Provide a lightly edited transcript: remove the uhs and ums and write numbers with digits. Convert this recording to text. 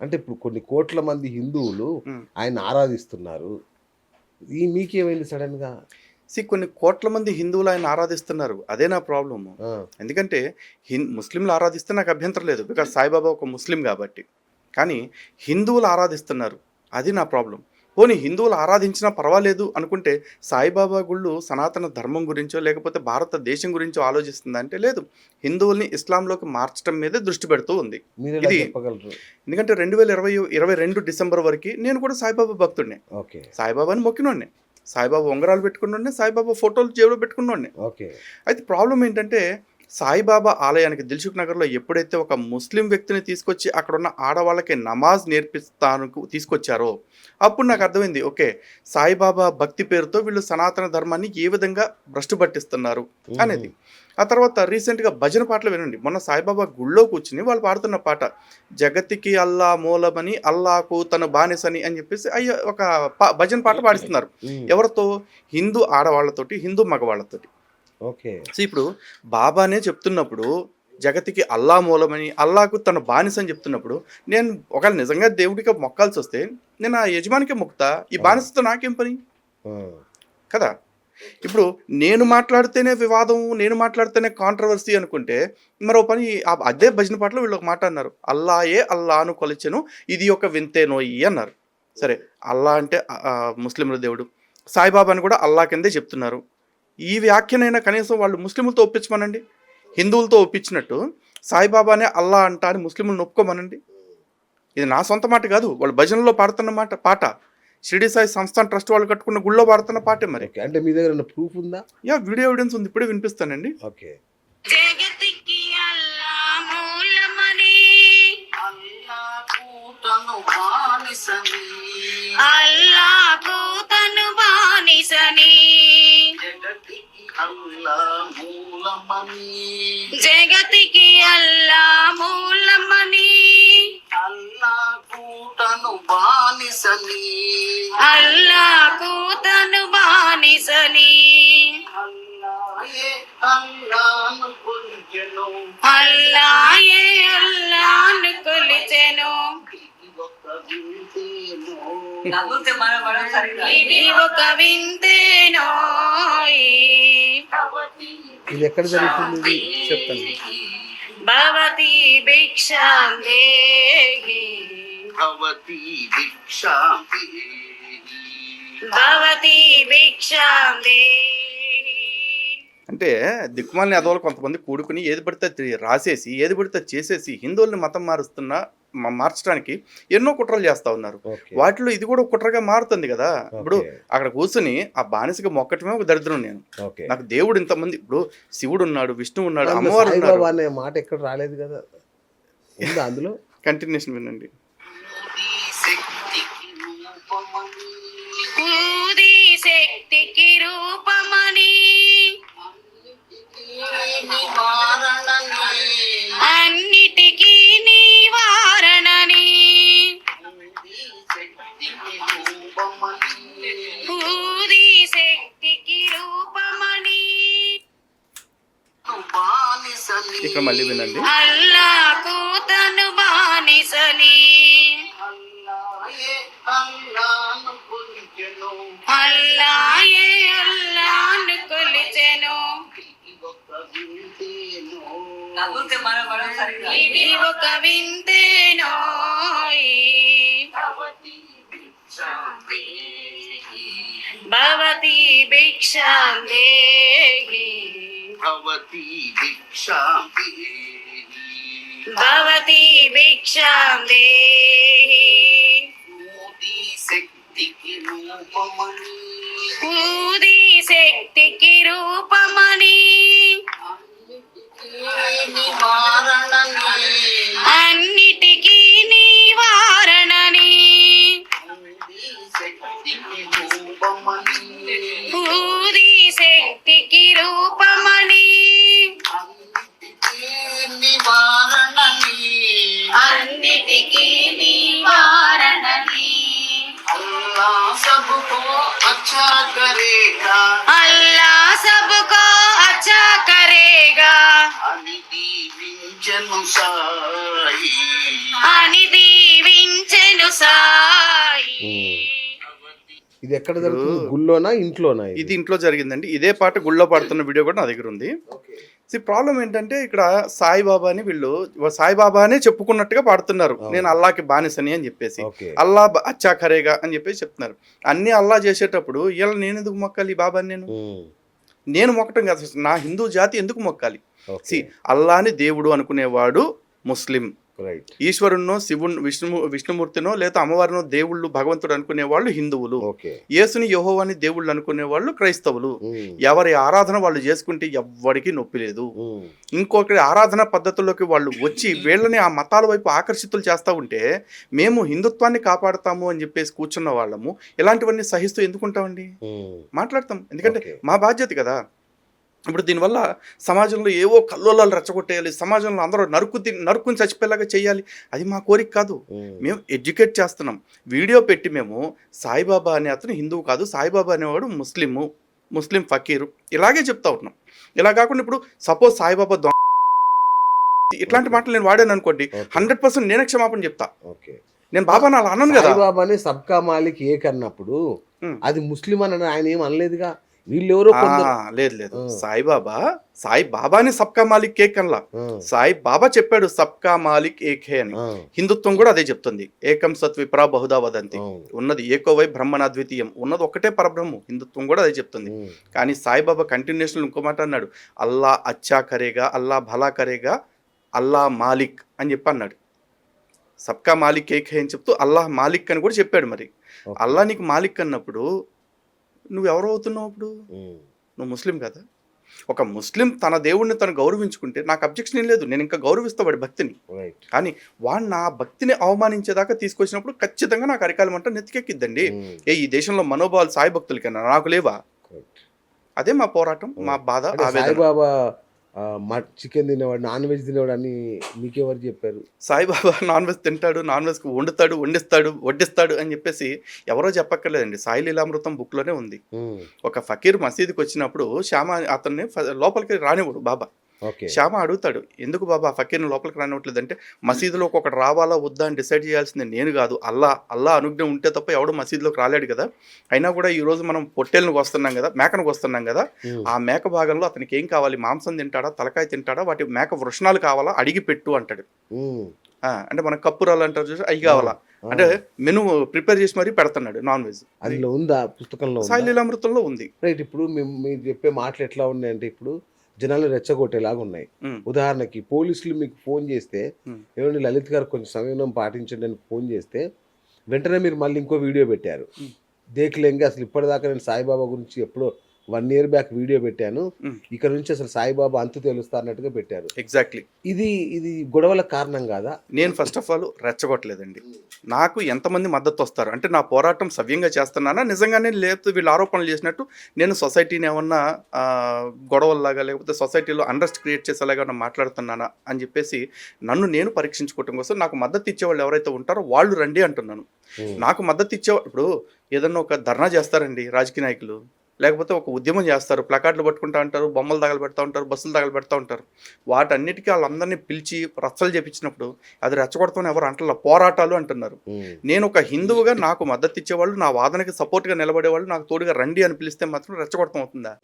అంటే ఇప్పుడు కొన్ని కోట్ల మంది హిందువులు హ్మ్. ఆయన్ని ఆరాధిస్తున్నారు. మీకేమైంది సడెన్‌గా? కొన్ని కోట్ల మంది హిందువులు ఆయన్ని ఆరాధిస్తున్నారు. అదే నా ప్రాబ్లము. ఆ! ఎందుకంటే ముస్లింలు ఆరాధిస్తే నాకు అభ్యంతరం లేదు. బికాజ్ సాయిబాబా ఒక ముస్లిం గాబట్టి. కానీ హిందువులు ఆరాధిస్తున్నారు. అది నా ప్రాబ్లమ్. పోనీ హిందువులు ఆరాధించినా పర్వాలేదు అనుకుంటే సాయిబాబా గుళ్ళు సనాతన ధర్మం గురించో, లేకపోతే భారతదేశం గురించో ఆలోచిస్తుందా అంటే లేదు. హిందువుల్ని ఇస్లాంలోకి మార్చటం మీదే దృష్టి పెడుతూ ఉంది. మీరెలా ఇది చెప్పగలరు? ఎందుకంటే 2022 డిసెంబర్ వరకి నేను కూడా సాయిబాబా భక్తుడినే. ఓకే. సాయిబాబాని మొక్కినోడినే. సాయిబాబా ఉంగరాలు పెట్టుకున్నోడినే, సాయిబాబా ఫోటోలు జేబులో పెట్టుకున్నోడినే. ఓకే. అయితే ప్రాబ్లమ్ ఏంటంటే, సాయిబాబా ఆలయానికి దిల్సుఖ్ నగర్‌లో ఎప్పుడైతే ఒక ముస్లిం వ్యక్తిని తీసుకొచ్చి అక్కడున్న ఆడవాళ్ళకి నమాజ్ నేర్పిస్తానికి తీసుకొచ్చారో, అప్పుడు నాకు అర్థమైంది. ఓకే. సాయిబాబా భక్తి పేరుతో వీళ్ళు సనాతన ధర్మాన్ని ఏ విధంగా భ్రష్టు పట్టిస్తున్నారు హుహు. అనేది. ఆ తర్వాత రీసెంట్‌గా భజన పాటలు వినండి. మొన్న సాయిబాబా గుడిలో కూర్చొని వాళ్ళు పాడుతున్న పాట. జగతికి అల్లా మూలమని, అల్లాకు తను బానిసని అని చెప్పేసి ఒక భజన పాట పాడిస్తున్నారు. హ్మ్. ఎవరితో? హిందూ ఆడవాళ్ళతోటి, హిందూ మగవాళ్ళతోటి. ఓకే. ఇప్పుడు బాబానే చెప్తున్నప్పుడు, జగతికి అల్లా మూలమని, అల్లాకు తన బానిస అని చెప్తున్నప్పుడు, నేను ఒకవేళ నిజంగా దేవుడికి మొక్కాల్సొస్తే, నేను ఆ యజమానికే మొక్కుతా. ఈ ఆ! బానిసతో నాకేం పని? ఆ! కదా! ఇప్పుడు నేను మాట్లాడితేనే వివాదం, నేను మాట్లాడితేనే కాంట్రోవర్సీ అనుకుంటే, మరో పని అదే భజన పాటలో వీళ్ళు ఒక మాట అన్నారు. అల్లాయే అల్లాను కొలిచెను, ఇది ఒక వింతేనోయి అన్నారు. సరే, అల్లా అంటే ముస్లింల దేవుడు. సాయిబాబాని కూడా అల్లా కిందే చెప్తున్నారు. ఈ వ్యాఖ్యనైనా కనీసం వాళ్ళు ముస్లింలతో ఒప్పించమనండి. హిందువులతో ఒప్పించినట్టు సాయిబాబానే అల్లా అంటా అని ముస్లింలను ఒప్పుకోమనండి. ఇది నా సొంత మాట కాదు. వాళ్ళు భజనలో పాడుతున్న పాట. షిరిడి సాయి సంస్థాన్ ట్రస్ట్ వాళ్ళు కట్టుకున్న గుళ్ళో పాడుతున్న పాటే మరి. ఓకే. అంటే మీ దగ్గర ఏమన్నా ప్రూఫ్ ఉందా? వీడియో ఎవిడెన్స్ ఉంది. ఇప్పుడే వినిపిస్తానండి. ఓకే. జగతికి అల్లా మూలమని అల్లాకు తను బానిసని జగతికి అల్లా మూలమని అల్లాకు తను బానిసని అల్లాయే అల్లాను కొలిచెను ఇది ఒక వింతేనో ఇది ఎక్కడ జరుగుతుంది ఇది? చెప్తాను. భవతి భిక్షాం దేహి భవతి భిక్షాం దేహి. అంటే దిక్కుమాలిన ఎదవలు కొంతమంది కూడుకుని ఏది పడితే అది రాసేసి, ఏది పడితే అది చేసేసి హిందువుల్ని మతం మార్చడానికి ఎన్నో కుట్రలు చేస్తా ఉన్నారు. ఓకే. వాటిలో ఇది కూడా ఒక కుట్రగా మారుతుంది కదా. ఇప్పుడు ఓకే. అక్కడ కూర్చుని ఆ బానిసకి మొక్కటమే ఒక దరిద్రం నేను. ఓకే. నాకు దేవుడు ఇంతమంది ఇప్పుడు శివుడు ఉన్నాడు, విష్ణువు ఉన్నాడు, అందులో అమ్మవారు ఉన్నారు. సాయిబాబా అనే మాట ఎక్కడ రాలేదు కదా! ఉందా అందులో? కంటిన్యూషన్ వినండి. ఊది శక్తికి రూపమని అన్నిటికీ నివారణని ఊది శక్తికి రూపమని ఇక్కడ మళ్ళీ వినండి. అల్లాకు తను బానిసని అల్లాయే అల్లాను కొలిచెను ఇది ఒక వింతేనో భవతి భిక్షాం దేహి భవతి భిక్షాం దేహి. ఊది శక్తికి రూపమని అన్నిటికీ నివారణని ఊది శక్తికి రూపమని అన్నిటికీ నివారణని अल्लाह सबको अच्छा करेगा అని దీవించెను ఇది ఎక్కడ జరుగుతుంది? గుళ్ళోనా ఇంట్లోనా? ఇది ఇంట్లో జరిగిందండి. ఇదే పాట గుళ్ళో పాడుతున్న వీడియో కూడా నా దగ్గర ఉంది. ప్రాబ్లం ఏంటంటే ఇక్కడ సాయిబాబాని వీళ్ళు సాయిబాబానే చెప్పుకున్నట్టుగా పాడుతున్నారు. నేను అల్లాకి బానిసని అని చెప్పేసి, అల్లా అచ్చా ఖరేగా అని చెప్పేసి చెప్తున్నారు. అన్ని అల్లా చేసేటప్పుడు ఇలా నేను ఎందుకు మొక్కాలి ఈ బాబాని? నేను మొక్కటం కాదు, నా హిందూ జాతి ఎందుకు మొక్కాలి? అల్లాని దేవుడు అనుకునేవాడు ముస్లిం, ఈశ్వరునో విష్ణుమూర్తినో లేదా అమ్మవారినో దేవుళ్ళు భగవంతుడు అనుకునే వాళ్ళు హిందువులు, యేసుని యెహోవాని దేవుళ్ళు అనుకునే వాళ్ళు క్రైస్తవులు. ఎవరి ఆరాధన వాళ్ళు చేసుకుంటే ఎవ్వడికి నొప్పి లేదు. ఇంకొకరి ఆరాధన పద్ధతుల్లోకి వాళ్ళు వచ్చి వీళ్ళని ఆ మతాల వైపు ఆకర్షితులు చేస్తూ ఉంటే మేము హిందుత్వాన్ని కాపాడుతాము అని చెప్పేసి కూర్చున్న వాళ్ళము ఇలాంటివన్నీ సహిస్తూ ఎందుకుంటామండి? మాట్లాడతాం, ఎందుకంటే మా బాధ్యత కదా. ఇప్పుడు దీనివల్ల సమాజంలో ఏవో కల్లోలాలు రెచ్చగొట్టేయాలి, సమాజంలో అందరూ నరుక్కుని చచ్చిపోయేలాగా చేయాలి, అది మా కోరిక కాదు. మేము ఎడ్యుకేట్ చేస్తున్నాం. వీడియో పెట్టి మేము సాయిబాబా అనే అతను హిందువు కాదు, సాయిబాబా అనేవాడు ముస్లిం ఫకీరు ఇలాగే చెప్తా ఉన్నాం. ఇలా కాకుండా ఇప్పుడు సపోజ్ సాయిబాబా ఇట్లాంటి మాటలు నేను వాడాను అనుకోండి, 100% నేనే క్షమాపణ చెప్తా. నేను బాబా అలా అన్నాను కదా. సాయిబాబాని సబ్కా మాలిక్ ఏక్ అన్నప్పుడు అది ముస్లిం అని ఆయన ఏం అనలేదుగా. వీళ్ళెవరో లేదు సాయిబాబాని సబ్కా మాలిక్ ఏక్ అనలా. సాయిబాబా చెప్పాడు సబ్కా మాలిక్ ఏకే అని. హిందుత్వం కూడా అదే చెప్తుంది. ఏకం సత్ విప్రా బహుదా వదంతి, ఉన్నది ఏకోవై బ్రహ్మనాద్వితీయం, ఉన్నది ఒకటే పరబ్రహ్మం. హిందుత్వం కూడా అదే చెప్తుంది. కానీ సాయిబాబా కంటిన్యూషన్ ఇంకో మాట అన్నాడు, అల్లా అచ్చా కరేగా, అల్లా భలా కరేగా, అల్లా మాలిక్ అని చెప్పి అన్నాడు. సబ్కా మాలిక్ ఏక్ హే అని చెప్తూ అల్లాహ్ మాలిక్ అని కూడా చెప్పాడు. మరి అల్లా నీకు మాలిక్ అన్నప్పుడు నువ్వెవరు అవుతున్నావు? అప్పుడు నువ్వు ముస్లిం కదా. ఒక ముస్లిం తన దేవుడిని తను గౌరవించుకుంటే నాకు అబ్జెక్షన్ ఏం లేదు, నేను ఇంకా గౌరవిస్తా వాడి భక్తిని. కానీ వాడు నా భక్తిని అవమానించేదాకా తీసుకొచ్చినప్పుడు ఖచ్చితంగా నాకు అరికాలమంట నెత్తికెక్కిద్దండి. ఈ దేశంలో మనోభావాలు సాయి భక్తులకైనా నాకు లేవా? అదే మా పోరాటం, మా బాధ. సాయిబాబా చికెన్ తినేవాడు, నాన్ వెజ్ తినేవాడు అని మీకెవరు చెప్పారు? సాయిబాబా నాన్ వెజ్ తింటాడు, నాన్ వెజ్ వడ్డిస్తాడు అని చెప్పేసి ఎవరో చెప్పక్కర్లేదండి. సాయి లీలామృతం బుక్లోనే ఉంది. ఒక ఫకీర్ మసీదుకి వచ్చినప్పుడు శ్యామ అతన్ని లోపలికి రానివ్వడు బాబా. శ్యామ అడుగుతాడు, ఎందుకు బాబా ఫకీర్ని లోపలికి రానివ్వట్లేదంటే, మసీదులోకి ఒకటి రావాలా వద్దా అని డిసైడ్ చేయాల్సింది నేను కాదు, అల్లా అనుజ్ఞ ఉంటే తప్ప ఎవడు మసీదులోకి రాలేడు కదా. అయినా కూడా ఈ రోజు మనం పొట్టేళ్ళను వస్తున్నాం కదా, మేకను వస్తున్నాం కదా, ఆ మేక భాగంలో అతనికి ఏం కావాలి? మాంసం తింటాడా, తలకాయ తింటాడా, వాటి మేక వృషణాలు కావాలా, అడిగి పెట్టు అంటాడు. అంటే మన కప్పురాలు అంటారు చూసి, అవి కావాలా అంటే మెను ప్రిపేర్ చేసి మరీ పెడుతున్నాడు. నాన్ వెజ్ అందులో ఉందా? పుస్తకంలో సాయి లీలామృతంలో ఉంది. రైట్. ఇప్పుడు మీరు చెప్పే మాటలు ఎట్లా ఉన్నాయంటే ఇప్పుడు జనాలు రెచ్చగొట్టేలాగా ఉన్నాయి. ఉదాహరణకి పోలీసులు మీకు ఫోన్ చేస్తే, ఏమండి లలిత్ గారు కొంచెం సమయం పాటించండి అని ఫోన్ చేస్తే వెంటనే మీరు మళ్ళీ ఇంకో వీడియో పెట్టారు. దేఖలేంగే అసలు ఇప్పటిదాకా నేను సాయిబాబా గురించి ఎప్పుడో 1 year బ్యాక్ వీడియో పెట్టాను, ఇక్కడ నుంచి అసలు సాయిబాబా అంతు తెలుస్తా అన్నట్టుగా పెట్టారు. ఎగ్జాక్ట్లీ. ఇది గొడవల కారణం కాదా? నేను ఫస్ట్ ఆఫ్ ఆల్ రెచ్చగొట్టలేదండి. నాకు ఎంతమంది మద్దతు వస్తారు అంటే నా పోరాటం సవ్యంగా చేస్తున్నానా, నిజంగానే లేకపోతే వీళ్ళు ఆరోపణలు చేసినట్టు నేను సొసైటీని ఏమన్నా గొడవల్లాగా లేకపోతే సొసైటీలో అండర్స్ట్ క్రియేట్ చేసేలాగా మాట్లాడుతున్నానా అని చెప్పేసి నన్ను నేను పరీక్షించుకోవటం కోసం నాకు మద్దతు ఇచ్చేవాళ్ళు ఎవరైతే ఉంటారో వాళ్ళు రండి అంటున్నాను. నాకు మద్దతు ఇచ్చేవాళ్ళు ఇప్పుడు ఏదన్నా ఒక ధర్నా చేస్తారండి రాజకీయ నాయకులు, లేకపోతే ఒక ఉద్యమం చేస్తారు, ప్లకార్డులు పట్టుకుంటూ ఉంటారు, బొమ్మలు తగలబెడతా ఉంటారు, బస్సులు తగలబెడతా ఉంటారు. వాటన్నిటికీ వాళ్ళందరినీ పిలిచి రచ్చలు చేపించినప్పుడు అది రెచ్చగొడతామని ఎవరు అంటారు, పోరాటాలు అంటున్నారు. నేను ఒక హిందువుగా నాకు మద్దతు ఇచ్చేవాళ్ళు, నా వాదనకి సపోర్ట్గా నిలబడేవాళ్ళు నాకు తోడుగా రండి అని పిలిస్తే మాత్రం రెచ్చగొడతాం అవుతుందా?